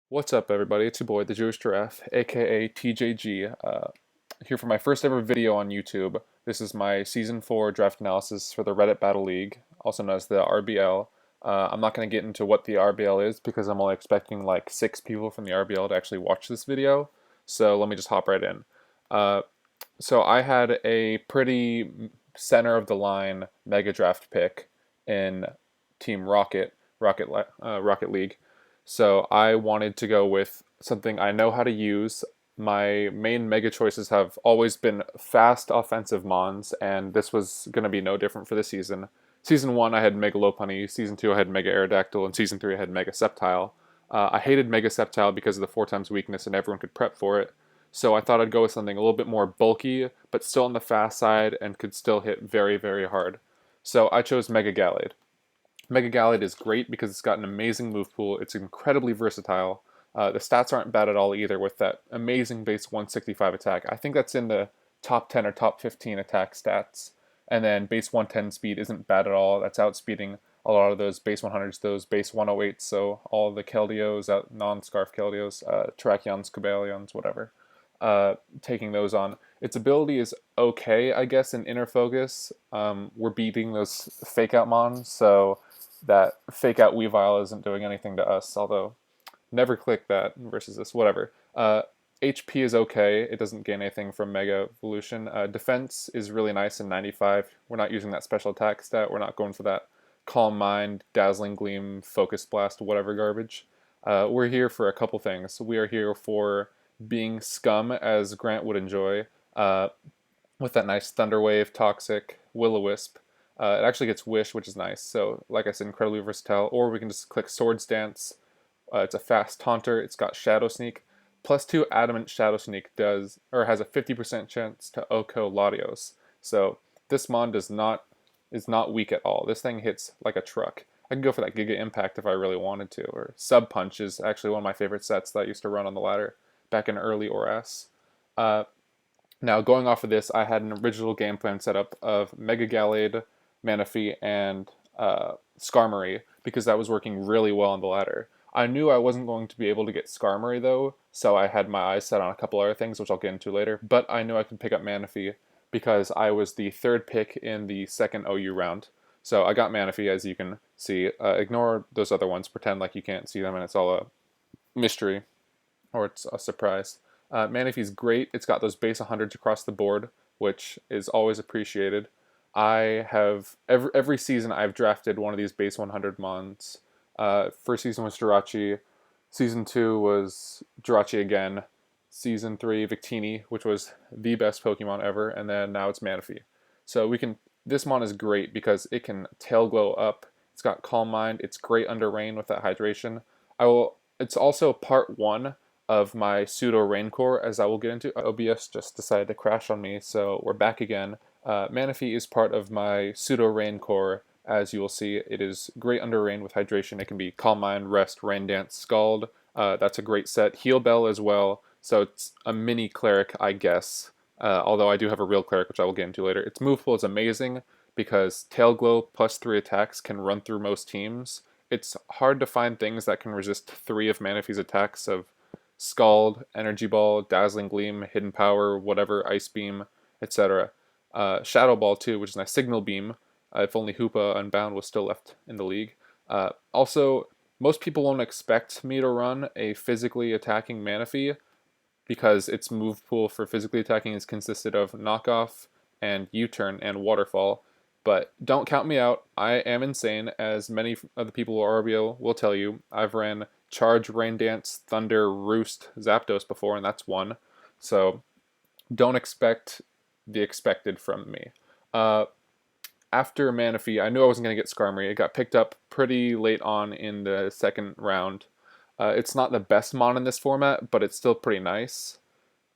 What's up, everybody? It's your boy, the Jewish Giraffe, aka TJG, here for my first ever video on YouTube. This is my Season 4 draft analysis for the Reddit Battle League, also known as the RBL. I'm not going to get into what the RBL is because I'm only expecting like 6 people from the RBL to actually watch this video, so let me just hop right in. Uh, so I had a pretty center of the line mega draft pick in Team Rocket League. So I wanted to go with something I know how to use. My main mega choices have always been fast offensive mons, and this was going to be no different for the season. Season 1, I had Mega Lopunny. Season 2, I had Mega Aerodactyl. And Season 3, I had Mega Sceptile. I hated Mega Sceptile because of the 4 times weakness, and everyone could prep for it. So I thought I'd go with something a little bit more bulky, but still on the fast side and could still hit very, very hard. So I chose Mega Gallade. Mega Gallade is great because it's got an amazing move pool. It's incredibly versatile. The stats aren't bad at all either with that amazing base 165 attack. I think that's in the top 10 or top 15 attack stats. And then base 110 speed isn't bad at all. That's outspeeding a lot of those base 100s, those base 108s, so all the Keldeos, non-Scarf Keldeos, Terrakions, Cobalions, whatever. Taking those on. Its ability is okay, I guess, in Inner Focus. We're beating those fake out mons, so that fake out Weavile isn't doing anything to us, although never click that versus this, whatever. HP is okay, it doesn't gain anything from Mega Evolution. Defense is really nice in 95. We're not using that special attack stat, we're not going for that Calm Mind, Dazzling Gleam, Focus Blast, whatever garbage. We're here for a couple things. We are here for being scum, as Grant would enjoy, with that nice Thunder Wave, Toxic, Will-O-Wisp. It actually gets Wish, which is nice. So, like I said, incredibly versatile. Or we can just click Swords Dance. It's a fast taunter. It's got Shadow Sneak. +2 Adamant Shadow Sneak does, or has a 50% chance to Oko Latios. So this mon is not weak at all. This thing hits like a truck. I could go for that Giga Impact if I really wanted to. Or Sub Punch is actually one of my favorite sets that I used to run on the ladder back in early ORS. Now, going off of this, I had an original game plan set up of Mega Gallade, Manaphy, and Skarmory because that was working really well on the ladder. I knew I wasn't going to be able to get Skarmory though, so I had my eyes set on a couple other things, which I'll get into later. But I knew I could pick up Manaphy because I was the third pick in the second OU round. So I got Manaphy, as you can see. Ignore those other ones, pretend like you can't see them, and it's all a mystery or it's a surprise. Manaphy's great. It's got those base 100s across the board, which is always appreciated. I have every season I've drafted one of these base 100 mons. First season was Jirachi. Season 2 was Jirachi again. Season 3 Victini, which was the best Pokemon ever, and then now it's Manaphy. So we can. This mon is great because it can tail glow up. It's got Calm Mind. It's great under rain with that hydration. I will. It's also part 1 of my pseudo rain core, as I will get into. OBS just decided to crash on me, so we're back again. Manaphy is part of my pseudo rain core. As you will see, it is great under rain with hydration. It can be Calm Mind, Rest, Rain Dance, Scald. That's a great set. Heal Bell as well. So it's a mini cleric, I guess. Although I do have a real cleric, which I will get into later. Its move pool is amazing because Tail Glow +3 attacks can run through most teams. It's hard to find things that can resist 3 of Manaphy's attacks of Scald, Energy Ball, Dazzling Gleam, Hidden Power, whatever, Ice Beam, etc. Shadow Ball too, which is nice. Signal Beam, if only Hoopa Unbound was still left in the league. Also, most people won't expect me to run a physically attacking Manaphy because its move pool for physically attacking is consisted of Knockoff and U-Turn and Waterfall. But don't count me out. I am insane, as many of the people at RBL will tell you. I've ran Charge, Rain Dance, Thunder, Roost, Zapdos before, and that's one. So don't expect the expected from me. After Manaphy, I knew I wasn't going to get Skarmory. It got picked up pretty late on in the second round. It's not the best mon in this format, but it's still pretty nice,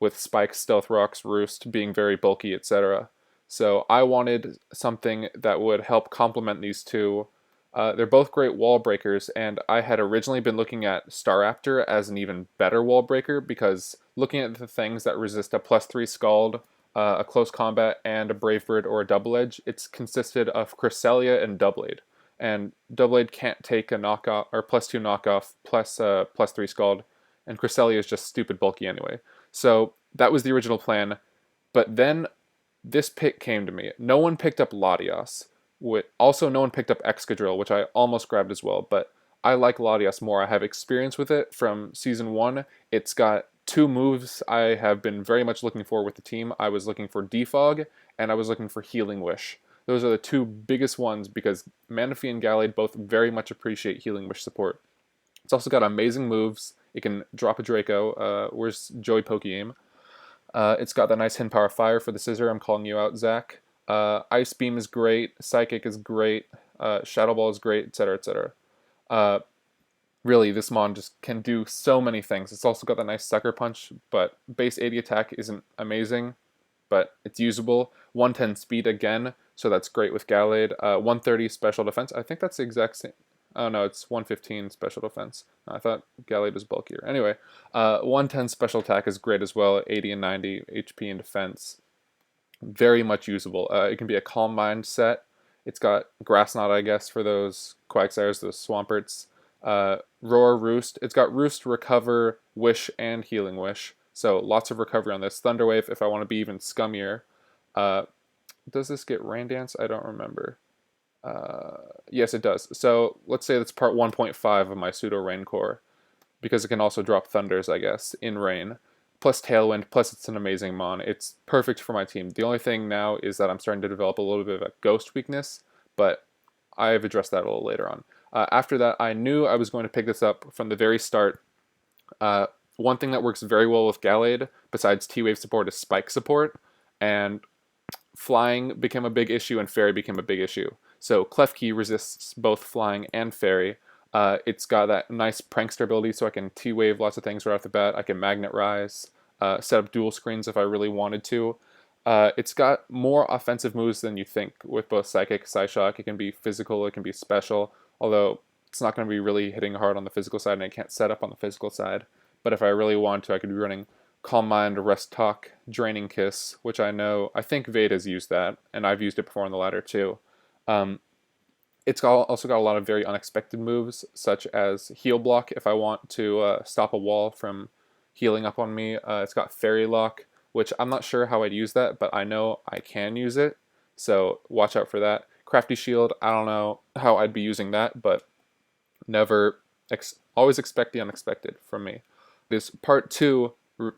with Spike, Stealth Rocks, Roost being very bulky, etc. So I wanted something that would help complement these two. They're both great wall breakers, and I had originally been looking at Staraptor as an even better wall breaker because looking at the things that resist a +3 Scald, a Close Combat, and a Brave Bird or a Double Edge, it's consisted of Cresselia and Doublade. And Doublade can't take a knockoff or +2 knockoff plus +3 Scald. and Cresselia is just stupid bulky anyway. So that was the original plan, but then this pick came to me. No one picked up Latias. Also, no one picked up Excadrill, which I almost grabbed as well, but I like Latias more. I have experience with it from Season 1. It's got two moves I have been very much looking for with the team. I was looking for Defog, and I was looking for Healing Wish. Those are the two biggest ones because Manaphy and Gallade both very much appreciate Healing Wish support. It's also got amazing moves. It can drop a Draco. Where's Joey Pokeaim? It's got that nice Hidden Power Fire for the Scissor. I'm calling you out, Zach. Ice Beam is great. Psychic is great. Shadow Ball is great, etc., etc. Really, this Mon just can do so many things. It's also got that nice Sucker Punch, but base 80 attack isn't amazing, but it's usable. 110 speed again, so that's great with Gallade. 130 special defense. I think that's the exact same. Oh no, it's 115 special defense. I thought Gallade was bulkier. Anyway, 110 special attack is great as well. 80 and 90 HP and defense. Very much usable. It can be a Calm Mind set. It's got Grass Knot, I guess, for those Quagsires, those Swamperts. Roar, Roost. It's got Roost, Recover, Wish, and Healing Wish. So lots of recovery on this. Thunderwave, if I want to be even scummier. Does this get Rain Dance? I don't remember. Yes, it does. So let's say that's part 1.5 of my Pseudo Rain Core, because it can also drop Thunders, I guess, in Rain. Plus Tailwind, plus it's an amazing Mon. It's perfect for my team. The only thing now is that I'm starting to develop a little bit of a Ghost weakness, but I've addressed that a little later on. After that, I knew I was going to pick this up from the very start. One thing that works very well with Gallade, besides T-Wave support, is Spike support, and Flying became a big issue and Fairy became a big issue. So Klefki resists both Flying and Fairy. It's got that nice Prankster ability, so I can T-Wave lots of things right off the bat. I can Magnet Rise, set up dual screens if I really wanted to. It's got more offensive moves than you think with both Psychic, Psyshock. It can be physical, it can be special, although it's not going to be really hitting hard on the physical side, and it can't set up on the physical side. But if I really want to, I could be running Calm Mind, Rest Talk, Draining Kiss, which I think Veda's used that, and I've used it before on the ladder too. It's also got a lot of very unexpected moves, such as Heal Block if I want to stop a wall from healing up on me. It's got Fairy Lock, which I'm not sure how I'd use that, but I know I can use it, so watch out for that. Crafty Shield, I don't know how I'd be using that, but always expect the unexpected from me. This part 2,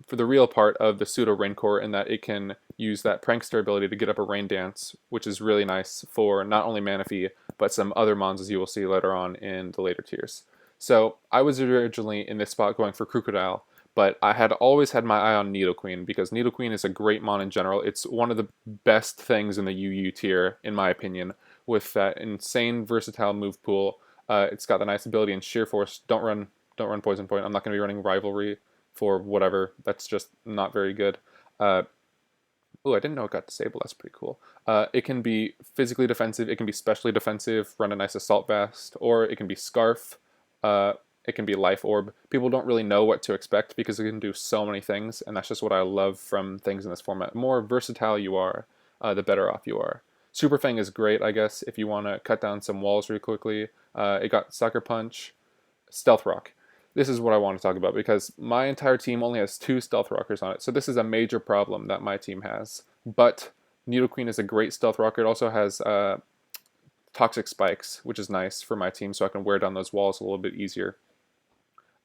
for the real part of the Pseudo Rain Core, in that it can use that Prankster ability to get up a Rain Dance, which is really nice for not only Manaphy, but some other Mons, as you will see later on in the later tiers. So I was originally in this spot going for Crocodile, but I had always had my eye on Nidoqueen, because Nidoqueen is a great Mon in general. It's one of the best things in the UU tier, in my opinion, with that insane versatile move pool. It's got the nice ability in Sheer Force. Don't run Poison Point. I'm not going to be running Rivalry for whatever. That's just not very good. Oh, I didn't know it got disabled. That's pretty cool. It can be physically defensive. It can be specially defensive. Run a nice Assault Vest. Or it can be Scarf. It can be Life Orb. People don't really know what to expect because it can do so many things, and that's just what I love from things in this format. The more versatile you are, the better off you are. Super Fang is great, I guess, if you want to cut down some walls really quickly. It got Sucker Punch, Stealth Rock. This is what I want to talk about, because my entire team only has 2 Stealth Rockers on it, so this is a major problem that my team has. But Nidoqueen is a great Stealth Rocker. It also has Toxic Spikes, which is nice for my team, so I can wear down those walls a little bit easier.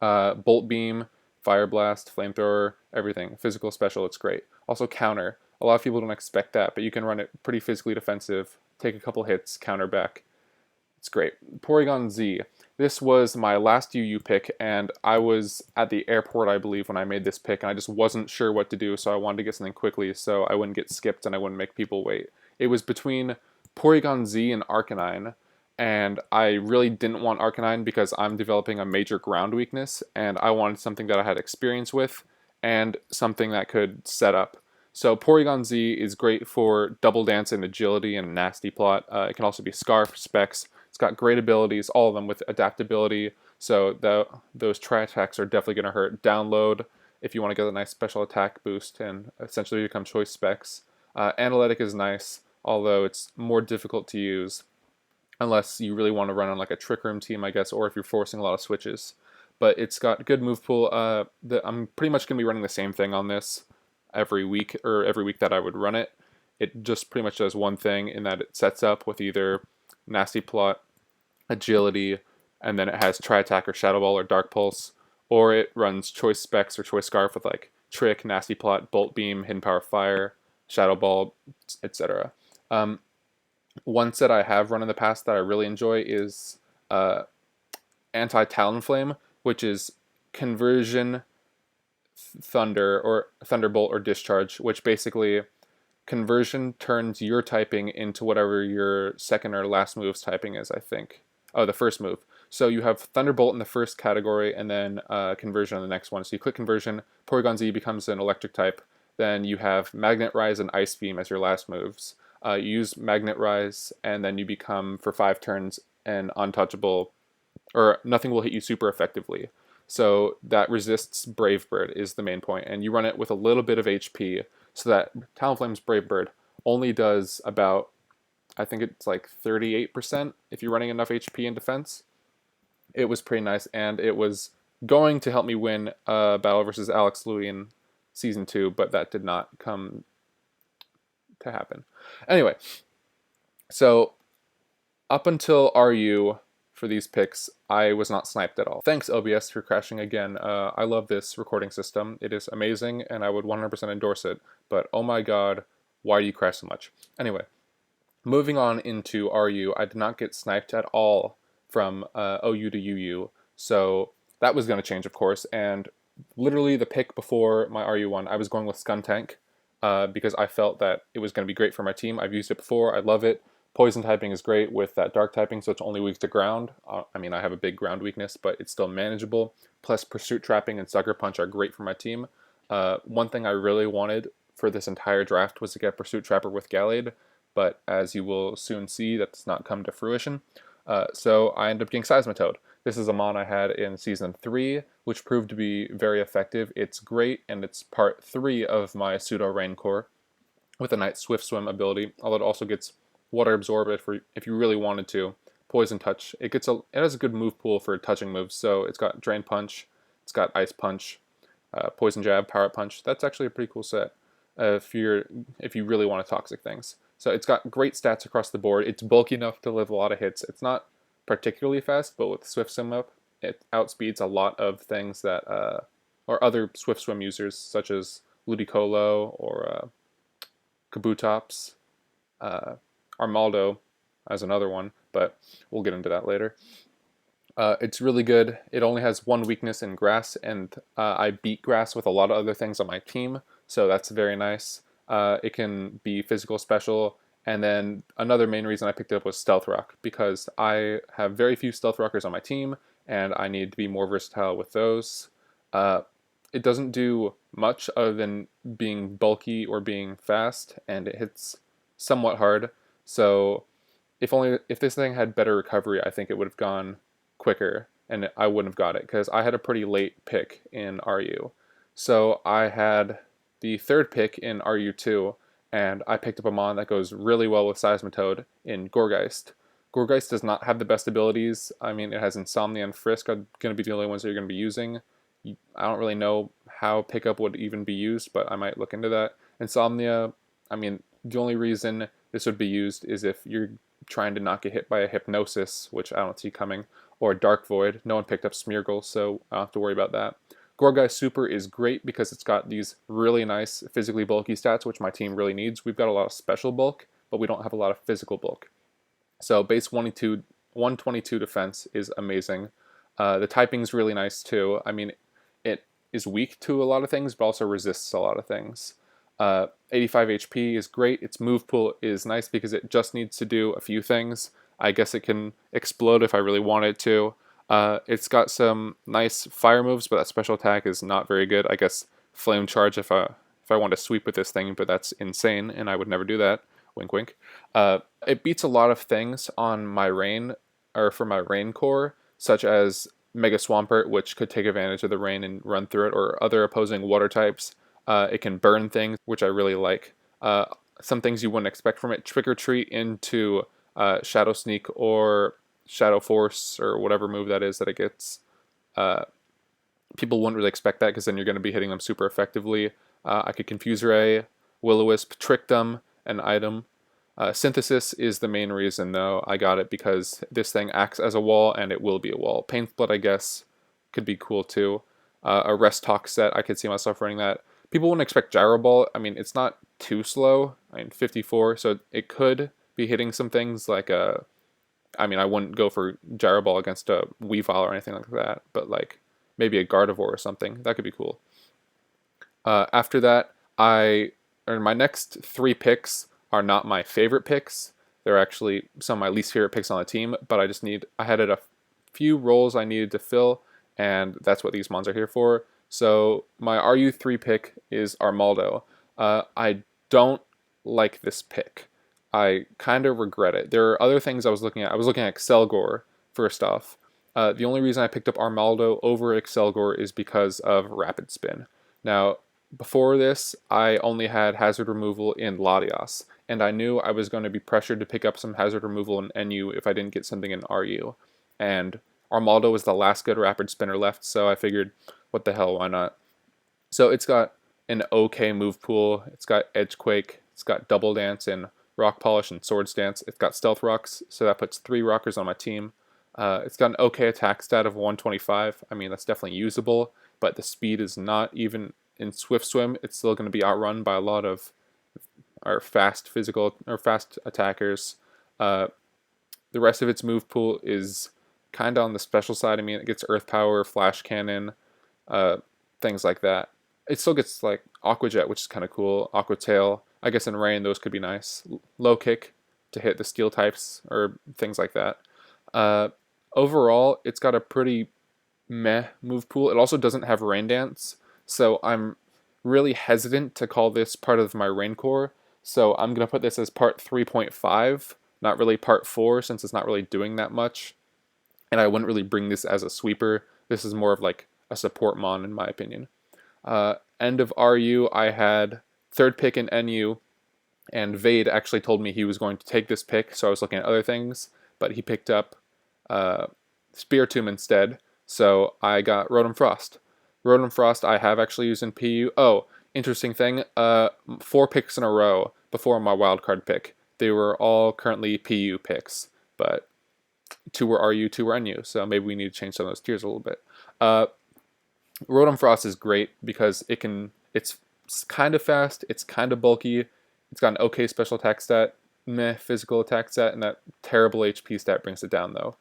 Bolt Beam, Fire Blast, Flamethrower, everything. Physical, special, it's great. Also Counter. A lot of people don't expect that, but you can run it pretty physically defensive, take a couple hits, counter back. It's great. Porygon Z. This was my last UU pick, and I was at the airport, I believe, when I made this pick, and I just wasn't sure what to do, so I wanted to get something quickly so I wouldn't get skipped and I wouldn't make people wait. It was between Porygon Z and Arcanine, and I really didn't want Arcanine because I'm developing a major ground weakness, and I wanted something that I had experience with and something that could set up. So Porygon Z is great for Double Dance and Agility and Nasty Plot. It can also be Scarf, Specs. It's got great abilities, all of them with adaptability, so those Tri-Attacks are definitely going to hurt. Download, if you want to get a nice special attack boost and essentially become Choice Specs. Analytic is nice, although it's more difficult to use unless you really want to run on like a Trick Room team, I guess, or if you're forcing a lot of switches. but it's got good move pool. I'm pretty much going to be running the same thing on this every week, or every week that I would run it. It just pretty much does one thing in that it sets up with either Nasty Plot, Agility, and then it has Tri Attack or Shadow Ball or Dark Pulse, or it runs Choice Specs or Choice Scarf with like Trick, Nasty Plot, Bolt Beam, Hidden Power Fire, Shadow Ball, etc. One set I have run in the past that I really enjoy is Anti-Talonflame, which is Conversion, Thunder, or Thunderbolt or Discharge, which basically Conversion turns your typing into whatever your second or last move's typing is, I think. Oh, the first move. So you have Thunderbolt in the first category, and then Conversion on the next one. So you click Conversion, Porygon Z becomes an electric type. Then you have Magnet Rise and Ice Beam as your last moves. You use Magnet Rise, and then you become, for 5 turns, an untouchable, or nothing will hit you super effectively. So that resists Brave Bird is the main point, and you run it with a little bit of HP, so that Talonflame's Brave Bird only does about, I think it's like 38% if you're running enough HP in defense. It was pretty nice, and it was going to help me win a battle versus Alex Louis in Season 2, but that did not come to happen. Anyway, so up until RU for these picks, I was not sniped at all. Thanks, OBS, for crashing again. I love this recording system. It is amazing, and I would 100% endorse it, but oh my god, why do you crash so much? Anyway, moving on into RU, I did not get sniped at all from OU to UU, so that was going to change, of course, and literally the pick before my RU one, I was going with Skuntank, because I felt that it was going to be great for my team. I've used it before, I love it. Poison typing is great with that dark typing, so it's only weak to ground. I mean, I have a big ground weakness, but it's still manageable. Plus, Pursuit Trapping and Sucker Punch are great for my team. One thing I really wanted for this entire draft was to get Pursuit Trapper with Gallade, but as you will soon see, that does not come to fruition. So I ended up getting Seismitoad. This is a mon I had in Season 3, which proved to be very effective. It's great, and it's part 3 of my Pseudo Rain Core with a nice Swift Swim ability, although it also gets Water Absorb if you really wanted to. Poison Touch. It has a good move pool for touching moves. So it's got Drain Punch, it's got Ice Punch, Poison Jab, Power Punch. That's actually a pretty cool set if you really want to toxic things. So it's got great stats across the board. It's bulky enough to live a lot of hits. It's not particularly fast, but with Swift Swim up, it outspeeds a lot of things that or other Swift Swim users such as Ludicolo or Kabutops. Armaldo as another one, but we'll get into that later. It's really good. It only has one weakness in grass, and I beat grass with a lot of other things on my team, so that's very nice. It can be physical special, and then another main reason I picked it up was Stealth Rock, because I have very few Stealth Rockers on my team, and I need to be more versatile with those. It doesn't do much other than being bulky or being fast, and it hits somewhat hard. So if this thing had better recovery, I think it would have gone quicker, and I wouldn't have got it, because I had a pretty late pick in RU. So I had the 3rd pick in RU2, and I picked up a mon that goes really well with Seismitoad in Gourgeist. Gourgeist does not have the best abilities. I mean, it has Insomnia and Frisk are going to be the only ones that you're going to be using. I don't really know how pickup would even be used, but I might look into that. Insomnia, I mean, the only reason this would be used is if you're trying to not get hit by a Hypnosis, which I don't see coming, or Dark Void. No one picked up Smeargle, so I don't have to worry about that. Gourgeist Super is great because it's got these really nice physically bulky stats, which my team really needs. We've got a lot of special bulk, but we don't have a lot of physical bulk. So base 122 defense is amazing. The typing's really nice too. I mean, it is weak to a lot of things, but also resists a lot of things. 85 HP is great. Its move pool is nice because it just needs to do a few things. I guess it can explode if I really want it to. It's got some nice fire moves, but that special attack is not very good. I guess Flame Charge if I want to sweep with this thing, but that's insane, and I would never do that. Wink, wink. It beats a lot of things on my rain, or for my rain core, such as Mega Swampert, which could take advantage of the rain and run through it, or other opposing water types. It can burn things, which I really like. Some things you wouldn't expect from it. Trick or Treat into Shadow Sneak or Shadow Force or whatever move that is that it gets. People wouldn't really expect that because then you're going to be hitting them super effectively. I could Confuse Ray, Will-O-Wisp, Trick Them, an item. Synthesis is the main reason, though. I got it because this thing acts as a wall, and it will be a wall. Pain Split, I guess, could be cool, too. A Rest Talk set, I could see myself running that. People wouldn't expect Gyro Ball. I mean, it's not too slow. I mean, 54, so it could be hitting some things like a... I mean, I wouldn't go for Gyro Ball against a Weavile or anything like that, but like maybe a Gardevoir or something. That could be cool. After that, my next 3 picks are not my favorite picks. They're actually some of my least favorite picks on the team, but I had a few roles I needed to fill, and that's what these mons are here for. So my RU3 pick is Armaldo. I don't like this pick. I kind of regret it. There are other things I was looking at. I was looking at Excelgor first off. The only reason I picked up Armaldo over Excelgor is because of Rapid Spin. Now, before this, I only had hazard removal in Latias, and I knew I was going to be pressured to pick up some hazard removal in NU if I didn't get something in RU. And Armaldo was the last good Rapid Spinner left, so I figured, what the hell, why not? So it's got an okay move pool, it's got Edgequake, it's got Double Dance and Rock Polish and Swords Dance, it's got Stealth Rocks, so that puts 3 Rockers on my team. It's got an okay attack stat of 125. I mean, that's definitely usable, but the speed is not. Even in Swift Swim, it's still going to be outrun by a lot of our fast attackers. The rest of its move pool is kind of on the special side. I mean, it gets Earth Power, Flash Cannon, things like that. It still gets like Aqua Jet, which is kind of cool. Aqua Tail. I guess in Rain, those could be nice. Low Kick to hit the Steel types or things like that. Overall, it's got a pretty meh move pool. It also doesn't have Rain Dance, so I'm really hesitant to call this part of my Rain Core. So I'm going to put this as part 3.5, not really part 4, since it's not really doing that much. And I wouldn't really bring this as a sweeper. This is more of like a support mon, in my opinion. End of RU, I had 3rd pick in NU, and Vade actually told me he was going to take this pick, so I was looking at other things, but he picked up Spiritomb instead, so I got Rotom Frost. Rotom Frost I have actually used in PU. Oh, interesting thing, 4 picks in a row before my wildcard pick. They were all currently PU picks, but 2 were RU, 2 were NU, so maybe we need to change some of those tiers a little bit. Rotom Frost is great because it's kind of fast, it's kind of bulky, it's got an okay special attack stat, meh physical attack stat, and that terrible HP stat brings it down though.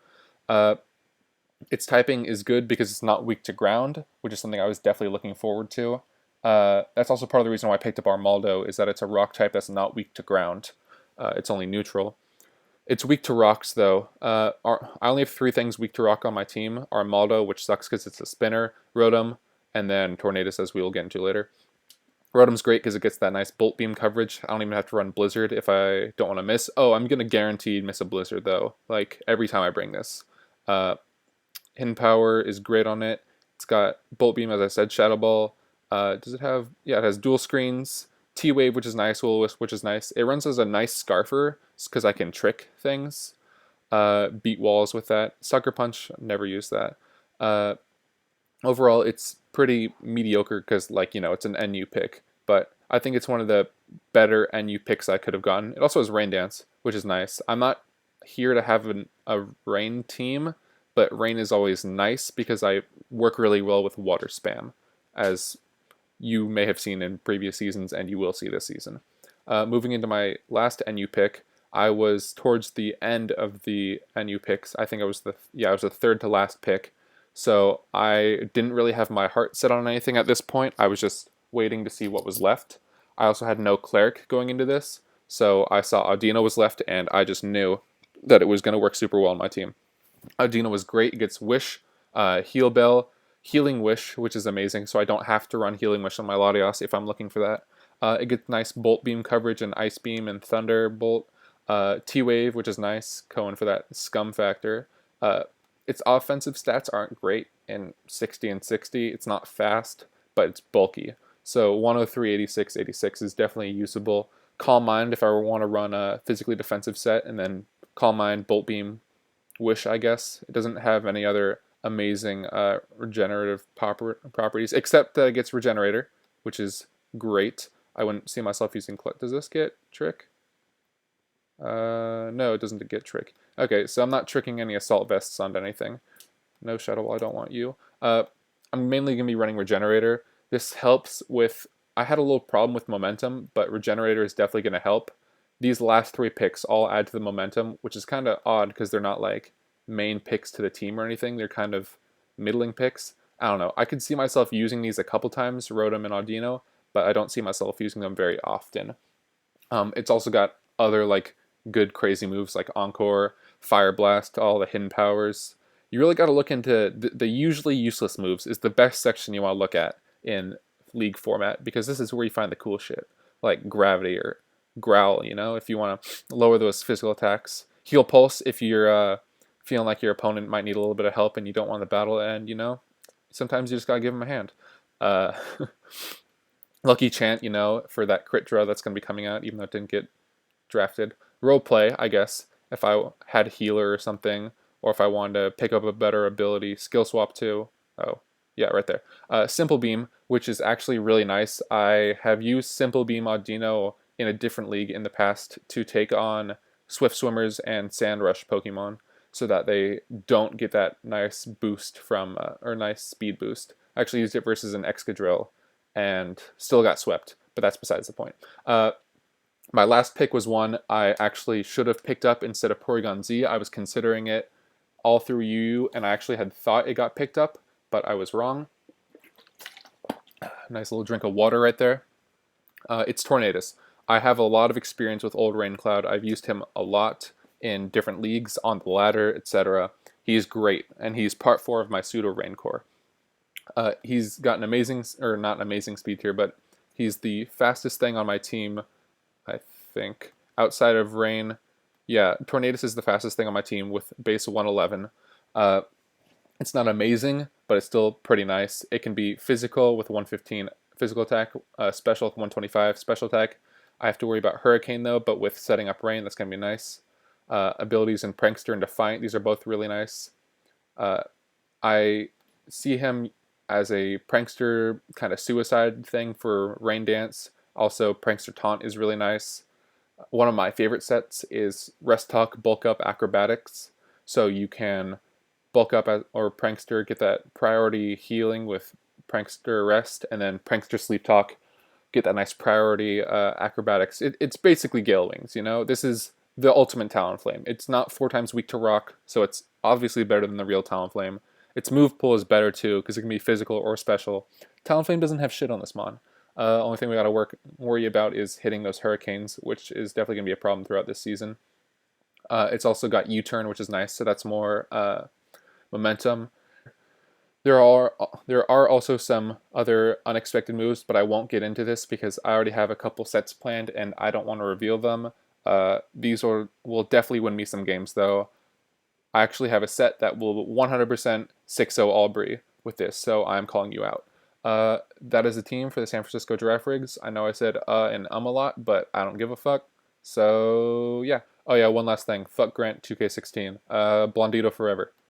Its typing is good because it's not weak to ground, which is something I was definitely looking forward to. That's also part of the reason why I picked up Armaldo, is that it's a rock type that's not weak to ground. It's only neutral. It's weak to rocks, though. I only have 3 things weak to rock on my team. Armaldo, which sucks because it's a spinner, Rotom, and then Tornadus, as we will get into later. Rotom's great because it gets that nice Bolt Beam coverage. I don't even have to run Blizzard if I don't want to miss. Oh, I'm going to guaranteed miss a Blizzard, though, like every time I bring this. Hidden Power is great on it. It's got Bolt Beam, as I said, Shadow Ball. Does it have... Yeah, it has dual screens. T-Wave, which is nice. Will-O-Wisp, which is nice. It runs as a nice Scarfer because I can trick things. Beat walls with that. Sucker Punch, never used that. Overall, it's pretty mediocre because, like, you know, it's an NU pick. But I think it's one of the better NU picks I could have gotten. It also has Rain Dance, which is nice. I'm not here to have a Rain team, but Rain is always nice because I work really well with Water Spam, as you may have seen in previous seasons and you will see this season. Moving into my last NU pick, I was towards the end of the NU picks. I think I was the 3rd to last pick. So I didn't really have my heart set on anything at this point. I was just waiting to see what was left. I also had no Cleric going into this, so I saw Audino was left, and I just knew that it was going to work super well on my team. Audino was great. It gets Wish, Heal Bell, Healing Wish, which is amazing, so I don't have to run Healing Wish on my Latios if I'm looking for that. It gets nice Bolt Beam coverage and Ice Beam and Thunderbolt. T-Wave, which is nice, Cohen for that scum factor. Its offensive stats aren't great in 60 and 60. It's not fast, but it's bulky. So 103, 86, 86 is definitely usable. Calm Mind if I want to run a physically defensive set, and then Calm Mind, Bolt Beam, Wish, I guess. It doesn't have any other amazing regenerative properties, except that it gets Regenerator, which is great. I wouldn't see myself using Does this get Trick? No, it doesn't get Trick. Okay, so I'm not tricking any Assault Vests onto anything. No Shadow Wall, I don't want you. I'm mainly going to be running Regenerator. This helps with... I had a little problem with momentum, but Regenerator is definitely going to help. These last 3 picks all add to the momentum, which is kind of odd because they're not like main picks to the team or anything. They're kind of middling picks. I don't know. I could see myself using these a couple times, Rotom and Audino, but I don't see myself using them very often. It's also got other like good crazy moves like Encore, Fire Blast, all the hidden powers. You really got to look into the usually useless moves is the best section you want to look at in League format, because this is where you find the cool shit, like Gravity or Growl, you know, if you want to lower those physical attacks. Heal Pulse if you're feeling like your opponent might need a little bit of help and you don't want the battle to end, you know. Sometimes you just gotta give them a hand. Uh, Lucky Chant, you know, for that crit draw that's going to be coming out, even though it didn't get drafted. Role Play, I guess, if I had Healer or something, or if I wanted to pick up a better ability. Skill Swap too. Oh, yeah, right there. Simple Beam, which is actually really nice. I have used Simple Beam Audino in a different league in the past to take on Swift Swimmers and Sand Rush Pokemon so that they don't get that nice boost from, or nice speed boost. I actually used it versus an Excadrill and still got swept, but that's besides the point. My last pick was one I actually should have picked up instead of Porygon Z. I was considering it all through UU, and I actually had thought it got picked up, but I was wrong. Nice little drink of water right there. It's Tornadus. I have a lot of experience with Old Rain Cloud. I've used him a lot in different leagues, on the ladder, etc. He's great, and he's part 4 of my Pseudo Rain Core. He's got an amazing, or not an amazing speed tier, but he's the fastest thing on my team, I think, outside of Rain. Yeah, Tornadus is the fastest thing on my team with base 111. It's not amazing, but it's still pretty nice. It can be physical with 115 physical attack, special with 125 special attack. I have to worry about Hurricane though, but with setting up Rain, that's going to be nice. Abilities in Prankster and Defiant, these are both really nice. I see him as a Prankster kind of suicide thing for Rain Dance. Also, Prankster Taunt is really nice. One of my favorite sets is Rest Talk, Bulk Up, Acrobatics. So you can bulk up or Prankster, get that priority healing with Prankster Rest, and then Prankster Sleep Talk, get that nice priority acrobatics. It's basically Gale Wings, you know? This is the ultimate Talonflame. It's not 4 times weak to rock, so it's obviously better than the real Talonflame. Its move pool is better too, because it can be physical or special. Talonflame doesn't have shit on this mon. Only thing we gotta worry about is hitting those Hurricanes, which is definitely gonna be a problem throughout this season. It's also got U-turn, which is nice, so that's more momentum. There are also some other unexpected moves, but I won't get into this because I already have a couple sets planned and I don't want to reveal them. These will definitely win me some games though. I actually have a set that will 100% 6-0 Aubrey with this, so I'm calling you out. That is a team for the San Francisco Giraffe Rigs. I know I said and a lot, but I don't give a fuck. So yeah. Oh yeah, one last thing. Fuck Grant 2K16. Blondito forever.